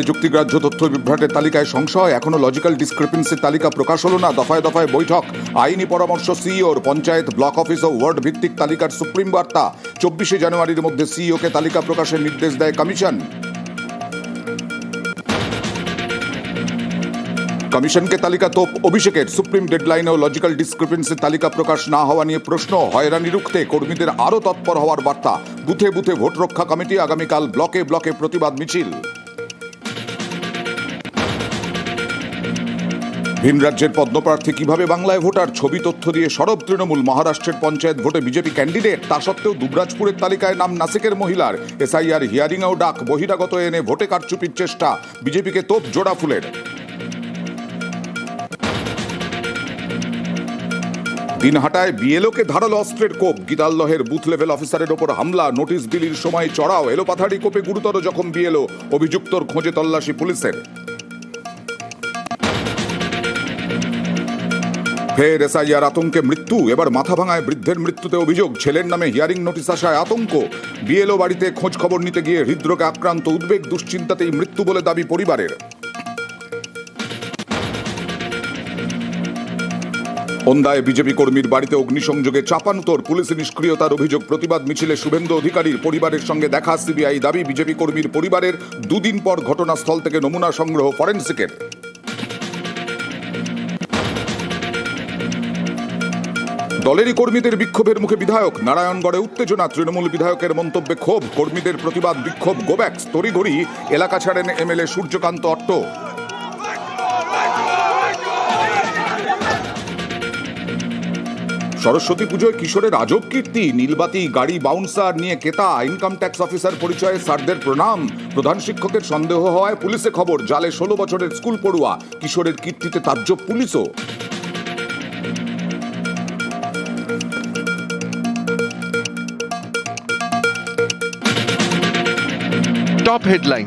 যুক্তিগ্রাহ্য তথ্য বিভ্রাটের তালিকায় সংশয়, এখনো লজিক্যাল ডিসক্রিপেন্সির তালিকা প্রকাশ হলো না। দফায় দফায় বৈঠক, আইনি পরামর্শ সিইওর। পঞ্চায়েত, ব্লক অফিস ও ওয়ার্ড ভিত্তিক তালিকার সুপ্রিম বার্তা। 24শে জানুয়ারির মধ্যে সিইওকে তালিকা প্রকাশের নির্দেশ দেয় কমিশন। কমিশনকে তালিকা তোপ অভিষেকের। সুপ্রিম ডেডলাইনেও লজিক্যাল ডিসক্রিপেন্সির তালিকা প্রকাশ না হওয়া নিয়ে প্রশ্ন। হয়রানি রুখতে কর্মীদের আরও তৎপর হওয়ার বার্তা। বুথে বুথে ভোট রক্ষা কমিটি, আগামীকাল ব্লকে ব্লকে প্রতিবাদ মিছিল। ভিন রাজ্যের পদ্মপ্রার্থী কিভাবে বাংলায় ভোটার, ছবি তথ্য দিয়ে সরব তৃণমূল। মহারাষ্ট্রের পঞ্চায়েত ভোটে বিজেপি ক্যান্ডিডেট, তা সত্ত্বেও দুবরাজপুরের তালিকায় নাম নাসিকের মহিলার। এসআইআর হিয়ারিংয়েও ডাক, বহিরাগত এনে ভোটে কারচুপির চেষ্টা। বিজেপিকে তোপ জোড়া ফুলের। দিনহাটায় বিএলওকে ধারালো অস্ত্রের কোপ। গীতালদহের বুথ লেভেল অফিসারের ওপর হামলা, নোটিশ বিলির সময় চড়াও। এলোপাথারি কোপে গুরুতর জখম বিএলও, অভিযুক্তর খোঁজে তল্লাশি পুলিশের। ফের এসআইআর আতঙ্কে মৃত্যু, এবার মাথাভাঙায় বৃদ্ধের মৃত্যুতে অভিযোগ। ছেলের নামে হিয়ারিং নোটিশ আসায় আতঙ্ক। বিএলও বাড়িতে খোঁজ খবর নিতে গিয়ে হৃদরোগে আক্রান্ত, উদ্বেগ দুশ্চিন্তাতেই মৃত্যু বলে দাবি পরিবারের। ওন্দায় বিজেপি কর্মীর বাড়িতে অগ্নিসংযোগে চাপানুতোর, পুলিশের নিষ্ক্রিয়তার অভিযোগ। প্রতিবাদ মিছিলে শুভেন্দু অধিকারীর। পরিবারের সঙ্গে দেখা, সিবিআই দাবি। বিজেপি কর্মীর পরিবারের। দুদিন পর ঘটনাস্থল থেকে নমুনা সংগ্রহ ফরেনসিকের। দলেরই কর্মীদের বিক্ষোভের মুখে বিধায়ক। নারায়ণগড়ে উত্তেজনা, তৃণমূল বিধায়কের মন্তব্যে ক্ষোভ। কর্মীদের প্রতিবাদ বিক্ষোভ গোব্যাক। তড়িঘড়ি এলাকা ছাড়েন এমএলএ সূর্যকান্ত অট্ট। সরস্বতী পুজোয় কিশোরের আজব কীর্তি, নীলবাতি, গাড়ি, বাউন্সার নিয়ে কেতা। ইনকাম ট্যাক্স অফিসার পরিচয়ে স্যারদের প্রণাম। প্রধান শিক্ষকের সন্দেহ হওয়ায় পুলিশে খবর। জালে 16 বছরের স্কুল পড়ুয়া। কিশোরের কীর্তিতে তাজ্জব পুলিশও। Top headline.